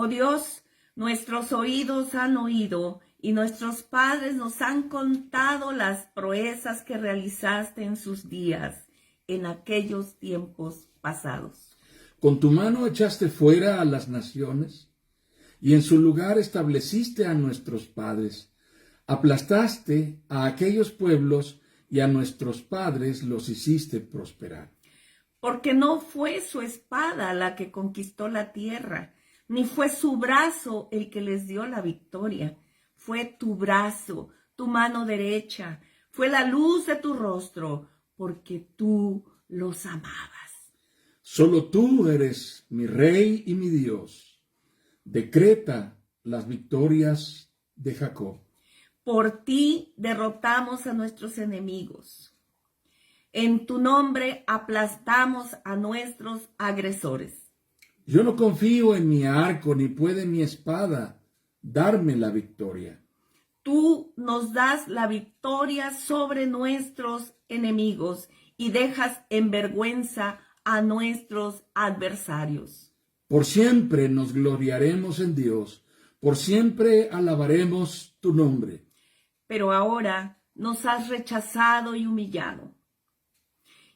Oh Dios, nuestros oídos han oído y nuestros padres nos han contado las proezas que realizaste en sus días, en aquellos tiempos pasados. Con tu mano echaste fuera a las naciones y en su lugar estableciste a nuestros padres. Aplastaste a aquellos pueblos y a nuestros padres los hiciste prosperar. Porque no fue su espada la que conquistó la tierra, ni fue su brazo el que les dio la victoria. Fue tu brazo, tu mano derecha, fue la luz de tu rostro, porque tú los amabas. Solo tú eres mi rey y mi Dios. Decreta las victorias de Jacob. Por ti derrotamos a nuestros enemigos. En tu nombre aplastamos a nuestros agresores. Yo no confío en mi arco, ni puede mi espada darme la victoria. Tú nos das la victoria sobre nuestros enemigos y dejas en vergüenza a nuestros adversarios. Por siempre nos gloriaremos en Dios, por siempre alabaremos tu nombre. Pero ahora nos has rechazado y humillado.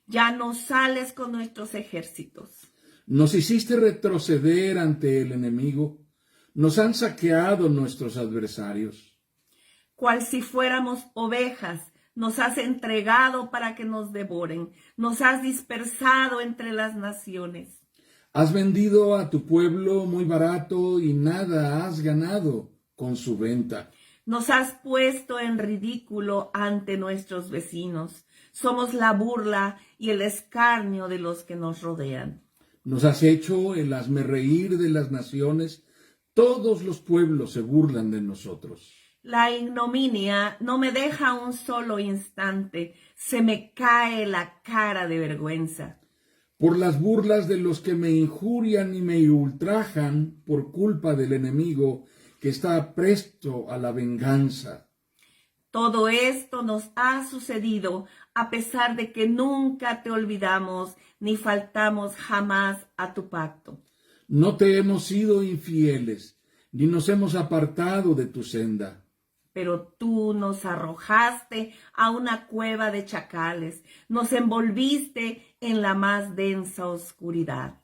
Ya no sales con nuestros ejércitos. Nos hiciste retroceder ante el enemigo, nos han saqueado nuestros adversarios. Cual si fuéramos ovejas, nos has entregado para que nos devoren, nos has dispersado entre las naciones. Has vendido a tu pueblo muy barato y nada has ganado con su venta. Nos has puesto en ridículo ante nuestros vecinos. Somos la burla y el escarnio de los que nos rodean. Nos has hecho el hazmerreír de las naciones. Todos los pueblos se burlan de nosotros. La ignominia no me deja un solo instante. Se me cae la cara de vergüenza. Por las burlas de los que me injurian y me ultrajan por culpa del enemigo que está presto a la venganza. Todo esto nos ha sucedido a pesar de que nunca te olvidamos ni faltamos jamás a tu pacto. No te hemos sido infieles, ni nos hemos apartado de tu senda. Pero tú nos arrojaste a una cueva de chacales, nos envolviste en la más densa oscuridad.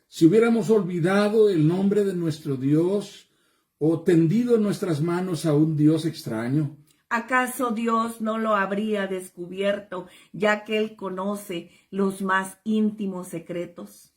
Si hubiéramos olvidado el nombre de nuestro Dios o tendido nuestras manos a un Dios extraño, ¿acaso Dios no lo habría descubierto, ya que Él conoce los más íntimos secretos?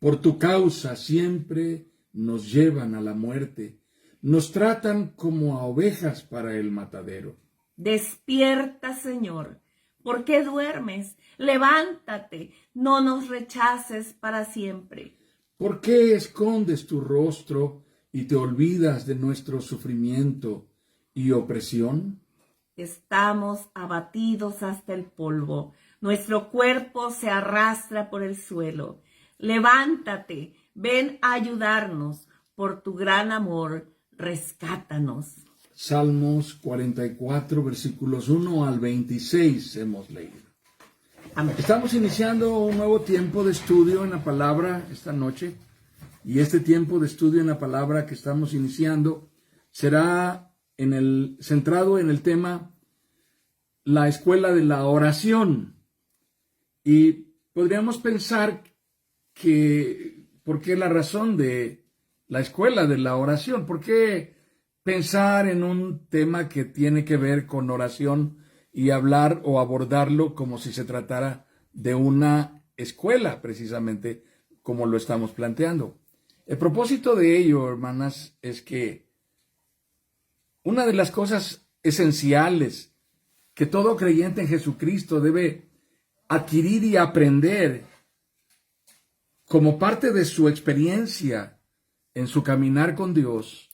por tu causa siempre nos llevan a la muerte, nos tratan como a ovejas para el matadero. Despierta, Señor. ¿Por qué duermes? Levántate, no nos rechaces para siempre. ¿Por qué escondes tu rostro y te olvidas de nuestro sufrimiento y opresión? Estamos abatidos hasta el polvo. Nuestro cuerpo se arrastra por el suelo. Levántate, ven a ayudarnos. Por tu gran amor, rescátanos. Salmos 44, versículos 1 al 26 hemos leído. Amén. Estamos iniciando un nuevo tiempo de estudio en la palabra esta noche. Y este tiempo de estudio en la palabra que estamos iniciando será centrado en el tema la escuela de la oración. Y podríamos pensar que, ¿por qué la razón de la escuela de la oración? ¿Por qué pensar en un tema que tiene que ver con oración y hablar o abordarlo como si se tratara de una escuela, precisamente como lo estamos planteando? El propósito de ello, hermanas, es que una de las cosas esenciales que todo creyente en Jesucristo debe adquirir y aprender como parte de su experiencia en su caminar con Dios,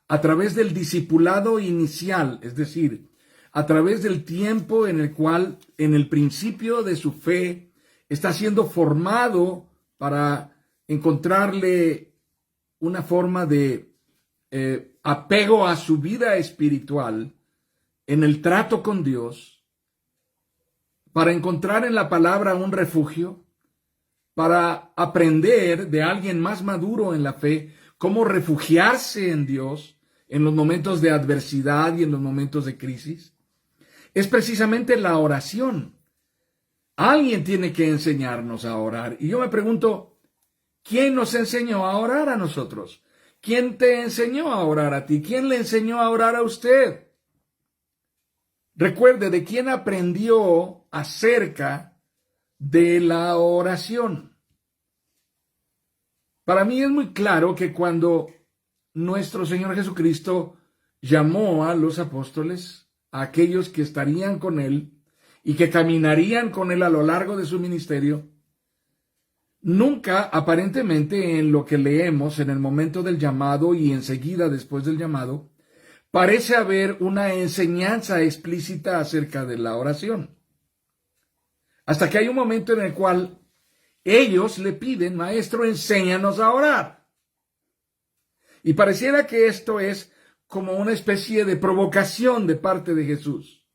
a través del discipulado inicial, es decir, a través del tiempo en el cual, en el principio de su fe, está siendo formado para encontrarle una forma de apego a su vida espiritual, en el trato con Dios, para encontrar en la palabra un refugio, para aprender de alguien más maduro en la fe cómo refugiarse en Dios en los momentos de adversidad y en los momentos de crisis, es precisamente la oración. Alguien tiene que enseñarnos a orar. Y yo me pregunto, ¿quién nos enseñó a orar a nosotros? ¿Quién te enseñó a orar a ti? ¿Quién le enseñó a orar a usted? Recuerde, ¿de quién aprendió acerca de la oración? Para mí es muy claro que cuando nuestro Señor Jesucristo llamó a los apóstoles, a aquellos que estarían con Él y que caminarían con Él a lo largo de su ministerio, nunca aparentemente en lo que leemos en el momento del llamado y enseguida después del llamado, parece haber una enseñanza explícita acerca de la oración. Hasta que hay un momento en el cual ellos le piden, maestro, enséñanos a orar. Y pareciera que esto es como una especie de provocación de parte de Jesús.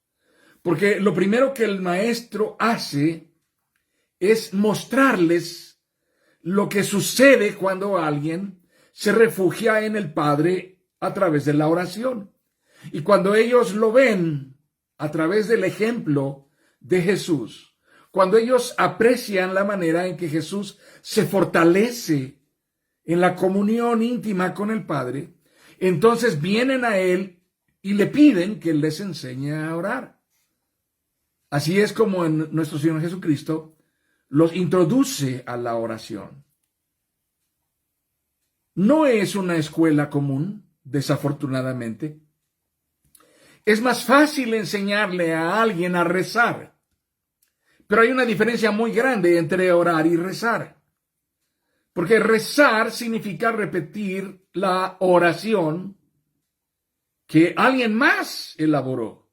Porque lo primero que el maestro hace es mostrarles lo que sucede cuando alguien se refugia en el Padre a través de la oración. Y cuando ellos lo ven a través del ejemplo de Jesús, cuando ellos aprecian la manera en que Jesús se fortalece en la comunión íntima con el Padre, entonces vienen a Él y le piden que Él les enseñe a orar. Así es como en nuestro Señor Jesucristo los introduce a la oración. No es una escuela común, desafortunadamente. Es más fácil enseñarle a alguien a rezar, pero hay una diferencia muy grande entre orar y rezar. Porque rezar significa repetir la oración que alguien más elaboró.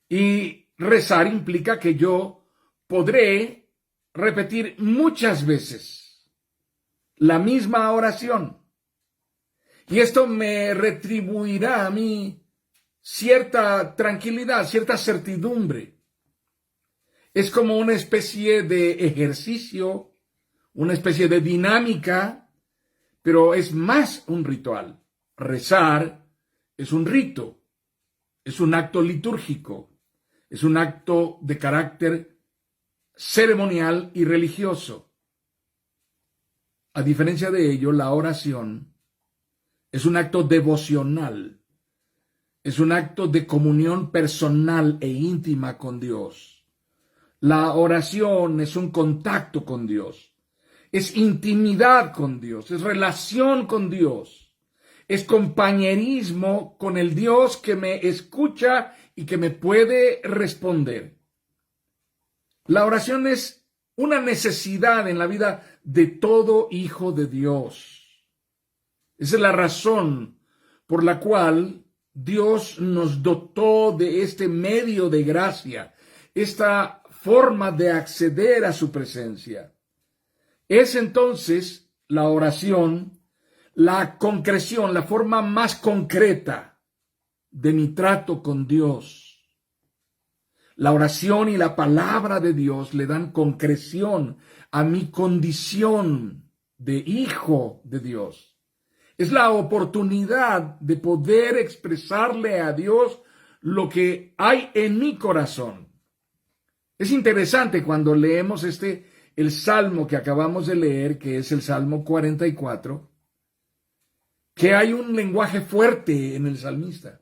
Y rezar implica que yo podré repetir muchas veces la misma oración. Y esto me retribuirá a mí cierta tranquilidad, cierta certidumbre. Es como una especie de ejercicio, una especie de dinámica, pero es más un ritual. Rezar es un rito, es un acto litúrgico, es un acto de carácter ceremonial y religioso. A diferencia de ello, la oración es un acto devocional, es un acto de comunión personal e íntima con Dios. La oración es un contacto con Dios. Es intimidad con Dios, es relación con Dios, es compañerismo con el Dios que me escucha y que me puede responder. La oración es una necesidad en la vida de todo hijo de Dios. Esa es la razón por la cual Dios nos dotó de este medio de gracia, esta forma de acceder a su presencia. Es entonces la oración, la concreción, la forma más concreta de mi trato con Dios. La oración y la palabra de Dios le dan concreción a mi condición de hijo de Dios. Es la oportunidad de poder expresarle a Dios lo que hay en mi corazón. Es interesante cuando leemos el salmo que acabamos de leer, que es el Salmo 44, que hay un lenguaje fuerte en el salmista.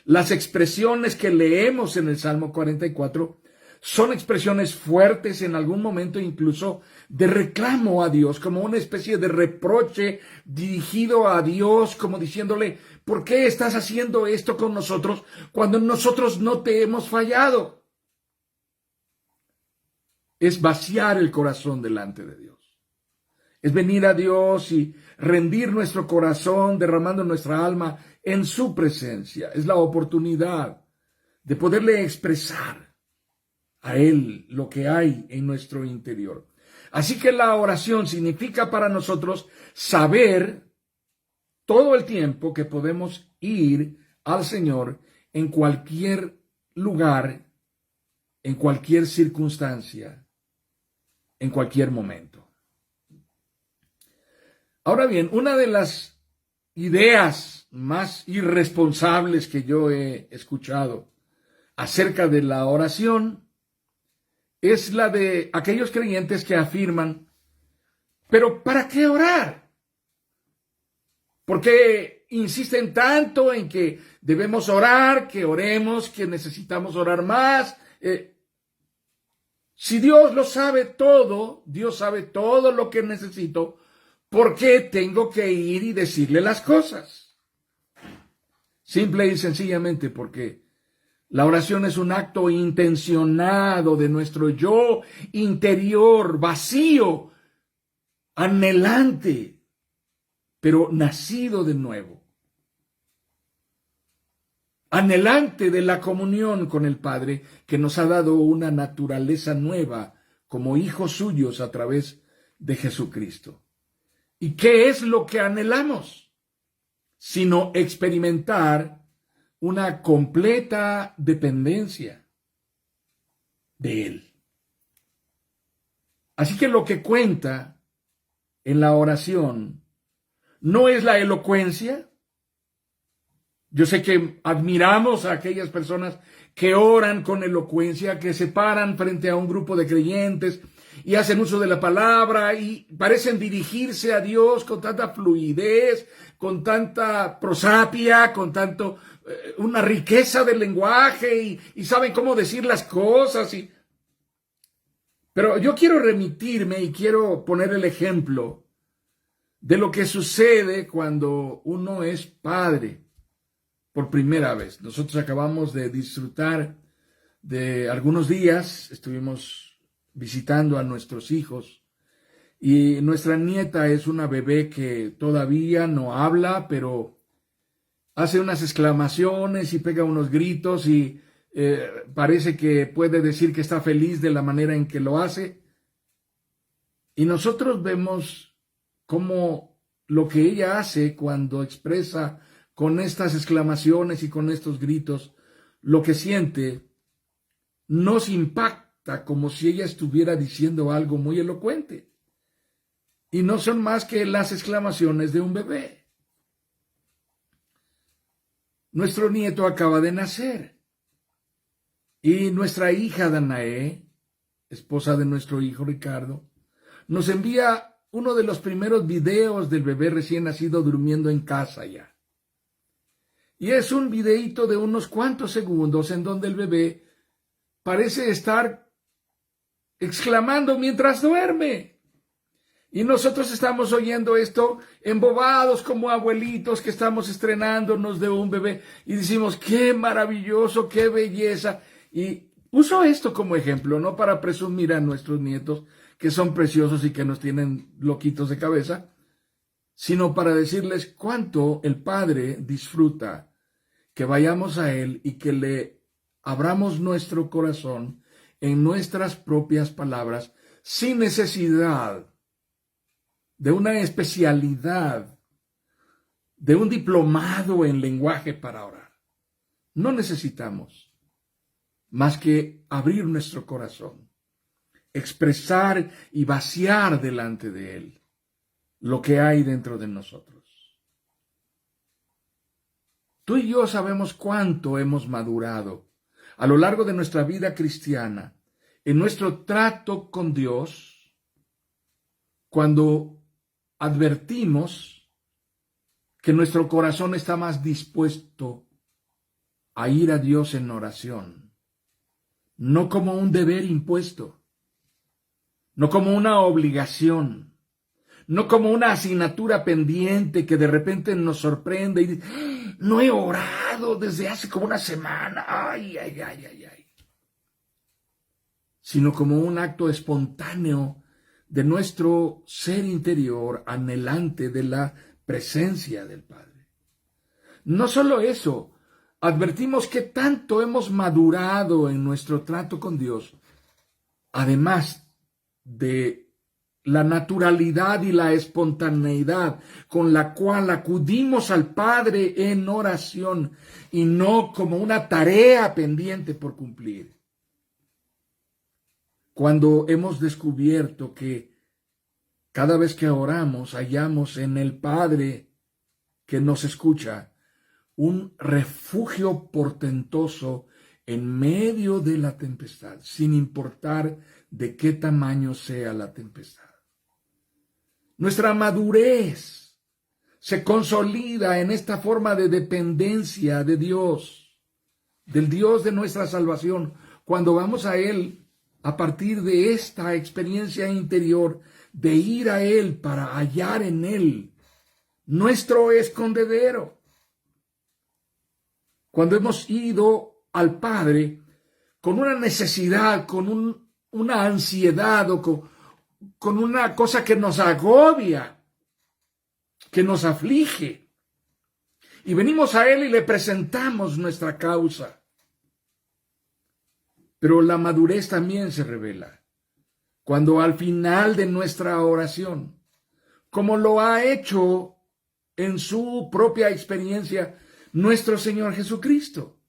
Las expresiones que leemos en el Salmo 44 son expresiones fuertes, en algún momento incluso de reclamo a Dios, como una especie de reproche dirigido a Dios, como diciéndole, ¿por qué estás haciendo esto con nosotros cuando nosotros no te hemos fallado? Es vaciar el corazón delante de Dios. Es venir a Dios y rendir nuestro corazón, derramando nuestra alma en su presencia. Es la oportunidad de poderle expresar a Él lo que hay en nuestro interior. Así que la oración significa para nosotros saber todo el tiempo que podemos ir al Señor en cualquier lugar, en cualquier circunstancia, en cualquier momento. Ahora bien, una de las ideas más irresponsables que yo he escuchado acerca de la oración es la de aquellos creyentes que afirman, pero ¿para qué orar? ¿Por qué insisten tanto en que debemos orar, que oremos, que necesitamos orar más? Si Dios lo sabe todo, Dios sabe todo lo que necesito, ¿por qué tengo que ir y decirle las cosas? Simple y sencillamente porque la oración es un acto intencionado de nuestro yo interior, vacío, anhelante, pero nacido de nuevo. Anhelante de la comunión con el Padre, que nos ha dado una naturaleza nueva como hijos suyos a través de Jesucristo. ¿Y qué es lo que anhelamos? Sino experimentar una completa dependencia de Él. Así que lo que cuenta en la oración no es la elocuencia. Yo sé que admiramos a aquellas personas que oran con elocuencia, que se paran frente a un grupo de creyentes y hacen uso de la palabra y parecen dirigirse a Dios con tanta fluidez, con tanta prosapia, con tanto una riqueza del lenguaje y saben cómo decir las cosas. Pero yo quiero remitirme y quiero poner el ejemplo de lo que sucede cuando uno es padre por primera vez. Nosotros acabamos de disfrutar de algunos días, estuvimos visitando a nuestros hijos y nuestra nieta es una bebé que todavía no habla, pero hace unas exclamaciones y pega unos gritos y parece que puede decir que está feliz de la manera en que lo hace. Y nosotros vemos cómo lo que ella hace cuando expresa con estas exclamaciones y con estos gritos lo que siente, nos impacta como si ella estuviera diciendo algo muy elocuente. Y no son más que las exclamaciones de un bebé. Nuestro nieto acaba de nacer. Y nuestra hija Danae, esposa de nuestro hijo Ricardo, nos envía uno de los primeros videos del bebé recién nacido durmiendo en casa ya. Y es un videíto de unos cuantos segundos en donde el bebé parece estar exclamando mientras duerme. Y nosotros estamos oyendo esto embobados como abuelitos que estamos estrenándonos de un bebé y decimos, qué maravilloso, qué belleza. Y uso esto como ejemplo, no para presumir a nuestros nietos que son preciosos y que nos tienen loquitos de cabeza, sino para decirles cuánto el Padre disfruta que vayamos a Él y que le abramos nuestro corazón en nuestras propias palabras sin necesidad de una especialidad, de un diplomado en lenguaje para orar. No necesitamos más que abrir nuestro corazón, expresar y vaciar delante de Él lo que hay dentro de nosotros. Tú y yo sabemos cuánto hemos madurado a lo largo de nuestra vida cristiana en nuestro trato con Dios cuando advertimos que nuestro corazón está más dispuesto a ir a Dios en oración, no como un deber impuesto, no como una obligación, no como una asignatura pendiente que de repente nos sorprende y dice, no he orado desde hace como una semana, ay, sino como un acto espontáneo de nuestro ser interior anhelante de la presencia del Padre. No solo eso, advertimos que tanto hemos madurado en nuestro trato con Dios, además de la naturalidad y la espontaneidad con la cual acudimos al Padre en oración y no como una tarea pendiente por cumplir. Cuando hemos descubierto que cada vez que oramos, hallamos en el Padre que nos escucha un refugio portentoso en medio de la tempestad, sin importar de qué tamaño sea la tempestad. Nuestra madurez se consolida en esta forma de dependencia de Dios, del Dios de nuestra salvación, cuando vamos a Él a partir de esta experiencia interior de ir a Él para hallar en Él nuestro escondedero. Cuando hemos ido al Padre con una necesidad, con una ansiedad o con una cosa que nos agobia, que nos aflige, y venimos a Él y le presentamos nuestra causa. Pero la madurez también se revela cuando al final de nuestra oración, como lo ha hecho en su propia experiencia nuestro Señor Jesucristo,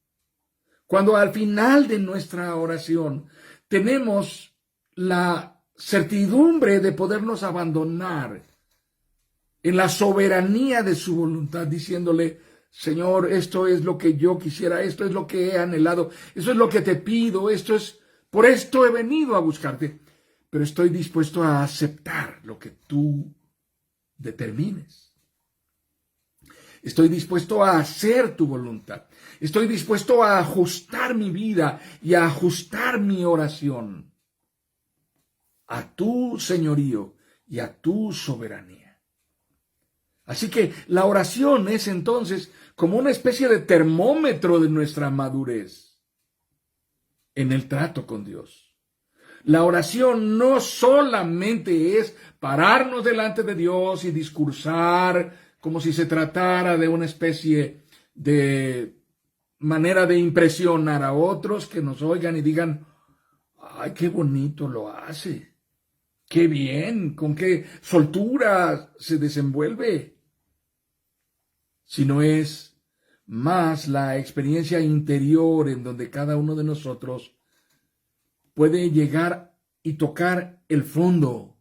cuando al final de nuestra oración tenemos la certidumbre de podernos abandonar en la soberanía de su voluntad, diciéndole: Señor, esto es lo que yo quisiera, esto es lo que he anhelado, eso es lo que te pido, por esto he venido a buscarte, pero estoy dispuesto a aceptar lo que tú determines. Estoy dispuesto a hacer tu voluntad. Estoy dispuesto a ajustar mi vida y a ajustar mi oración a tu señorío y a tu soberanía. Así que la oración es entonces como una especie de termómetro de nuestra madurez en el trato con Dios. La oración no solamente es pararnos delante de Dios y discursar como si se tratara de una especie de manera de impresionar a otros que nos oigan y digan: ¡ay, qué bonito lo hace! ¡Qué bien! ¡Con qué soltura se desenvuelve! Sino es más la experiencia interior en donde cada uno de nosotros puede llegar y tocar el fondo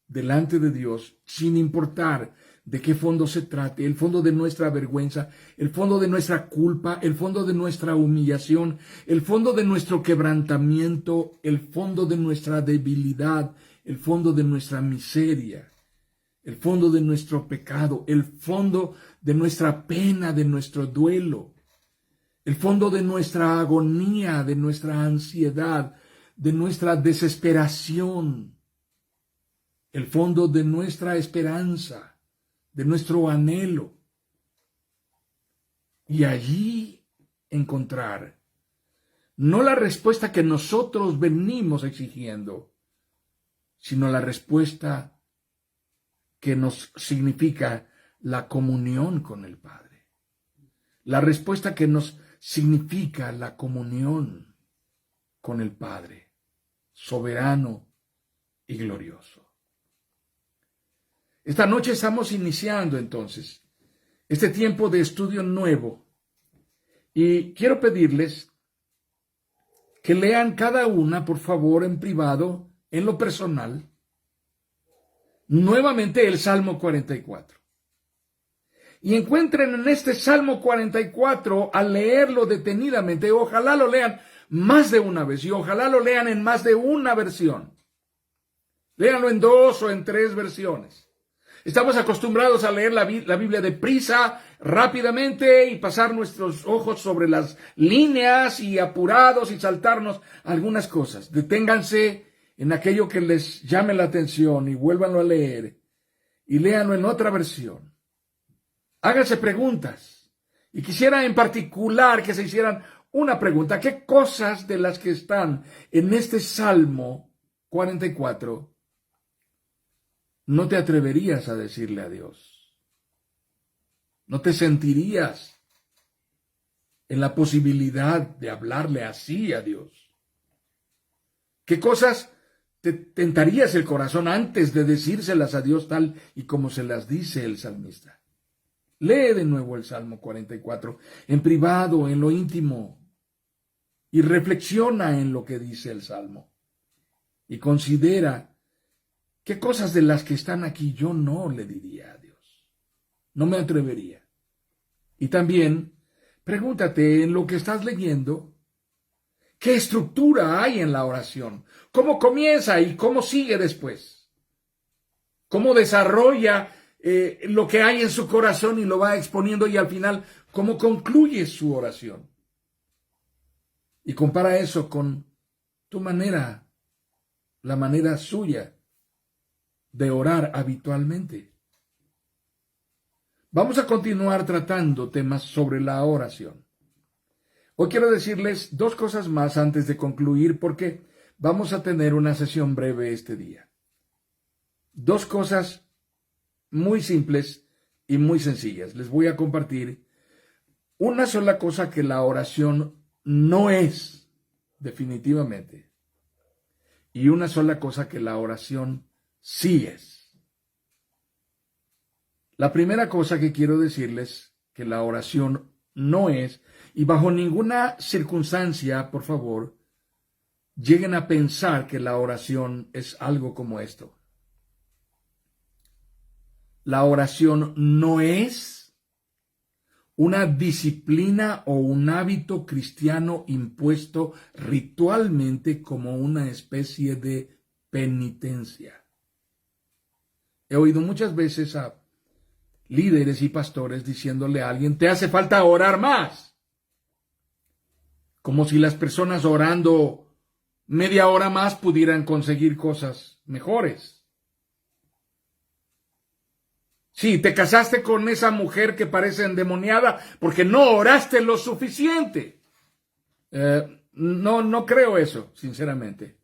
delante de Dios, sin importar de qué fondo se trate, el fondo de nuestra vergüenza, el fondo de nuestra culpa, el fondo de nuestra humillación, el fondo de nuestro quebrantamiento, el fondo de nuestra debilidad, el fondo de nuestra miseria, el fondo de nuestro pecado, el fondo de nuestra pena, de nuestro duelo, el fondo de nuestra agonía, de nuestra ansiedad, de nuestra desesperación, el fondo de nuestra esperanza, de nuestro anhelo. Y allí encontrar no la respuesta que nosotros venimos exigiendo, sino la respuesta que nos significa la comunión con el Padre. La respuesta que nos significa la comunión con el Padre, soberano y glorioso. Esta noche estamos iniciando entonces este tiempo de estudio nuevo y quiero pedirles que lean cada una, por favor, en privado, en lo personal, nuevamente el Salmo 44. Y encuentren en este Salmo 44, al leerlo detenidamente, ojalá lo lean más de una vez y ojalá lo lean en más de una versión. Léanlo en 2 o en 3 versiones. Estamos acostumbrados a leer la Biblia deprisa, rápidamente, y pasar nuestros ojos sobre las líneas y apurados y saltarnos algunas cosas. Deténganse en aquello que les llame la atención y vuélvanlo a leer y léanlo en otra versión. Háganse preguntas. Y quisiera en particular que se hicieran una pregunta. ¿Qué cosas de las que están en este Salmo 44 no te atreverías a decirle a Dios? ¿No te sentirías en la posibilidad de hablarle así a Dios? ¿Qué cosas te tentarías el corazón antes de decírselas a Dios tal y como se las dice el salmista? Lee de nuevo el Salmo 44 en privado, en lo íntimo, y reflexiona en lo que dice el Salmo. Y considera ¿Qué cosas de las que están aquí yo no le diría a Dios? No me atrevería. Y también pregúntate en lo que estás leyendo, ¿qué estructura hay en la oración? ¿Cómo comienza y cómo sigue después? ¿Cómo desarrolla lo que hay en su corazón y lo va exponiendo y al final cómo concluye su oración? Y compara eso con tu manera, la manera suya de orar habitualmente. Vamos a continuar tratando temas sobre la oración. Hoy quiero decirles dos cosas más antes de concluir porque vamos a tener una sesión breve este día. Dos cosas muy simples y muy sencillas. Les voy a compartir una sola cosa que la oración no es, definitivamente, y una sola cosa que la oración sí es. La primera cosa que quiero decirles que la oración no es, y bajo ninguna circunstancia, por favor, lleguen a pensar que la oración es algo como esto. La oración no es una disciplina o un hábito cristiano impuesto ritualmente como una especie de penitencia. He oído muchas veces a líderes y pastores diciéndole a alguien, te hace falta orar más. Como si las personas orando media hora más pudieran conseguir cosas mejores. Sí, te casaste con esa mujer que parece endemoniada porque no oraste lo suficiente. No creo eso, sinceramente.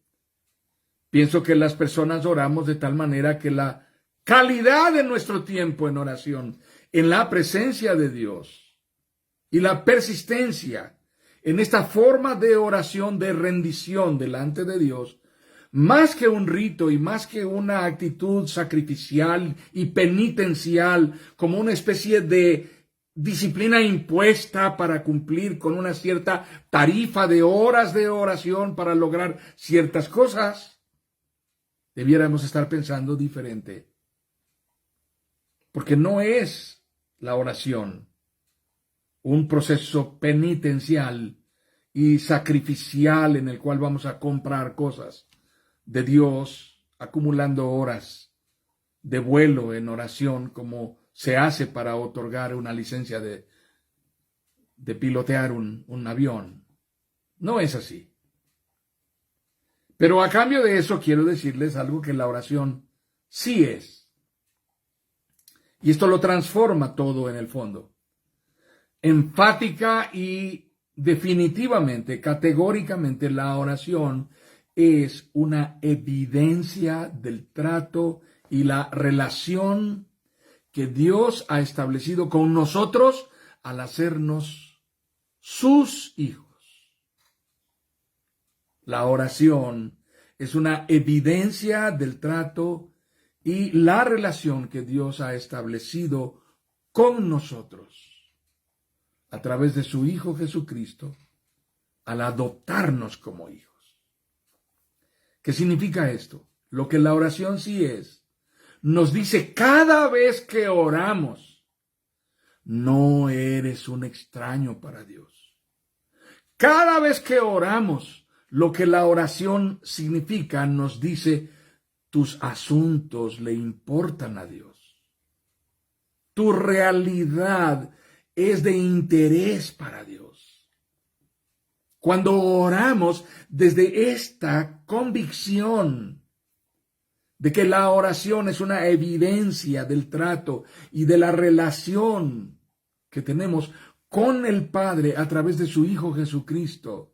Pienso que las personas oramos de tal manera que la calidad de nuestro tiempo en oración, en la presencia de Dios y la persistencia en esta forma de oración, de rendición delante de Dios, más que un rito y más que una actitud sacrificial y penitencial, como una especie de disciplina impuesta para cumplir con una cierta tarifa de horas de oración para lograr ciertas cosas, debiéramos estar pensando diferente. Porque no es la oración un proceso penitencial y sacrificial en el cual vamos a comprar cosas de Dios, acumulando horas de vuelo en oración como se hace para otorgar una licencia de pilotear un avión. No es así. Pero a cambio de eso quiero decirles algo que la oración sí es. Y esto lo transforma todo en el fondo. Enfática y definitivamente, categóricamente, la oración es una evidencia del trato y la relación que Dios ha establecido con nosotros al hacernos sus hijos. La oración es una evidencia del trato y la relación que Dios ha establecido con nosotros a través de su Hijo Jesucristo al adoptarnos como hijos. ¿Qué significa esto? Lo que la oración sí es, nos dice cada vez que oramos, no eres un extraño para Dios. Cada vez que oramos, lo que la oración significa nos dice, tus asuntos le importan a Dios. Tu realidad es de interés para Dios. Cuando oramos desde esta convicción de que la oración es una evidencia del trato y de la relación que tenemos con el Padre a través de su Hijo Jesucristo,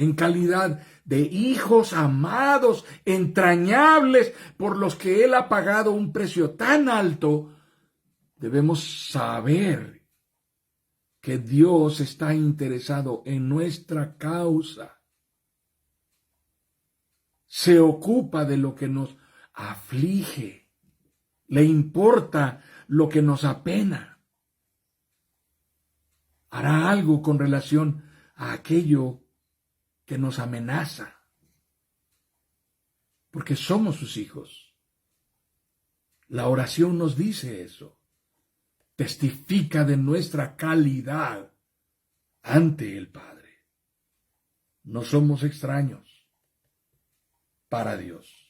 en calidad de hijos amados, entrañables, por los que Él ha pagado un precio tan alto, debemos saber que Dios está interesado en nuestra causa. Se ocupa de lo que nos aflige, le importa lo que nos apena. Hará algo con relación a aquello que nos amenaza. porque somos sus hijos. La oración nos dice eso. Testifica de nuestra calidad ante el Padre. No somos extraños para Dios.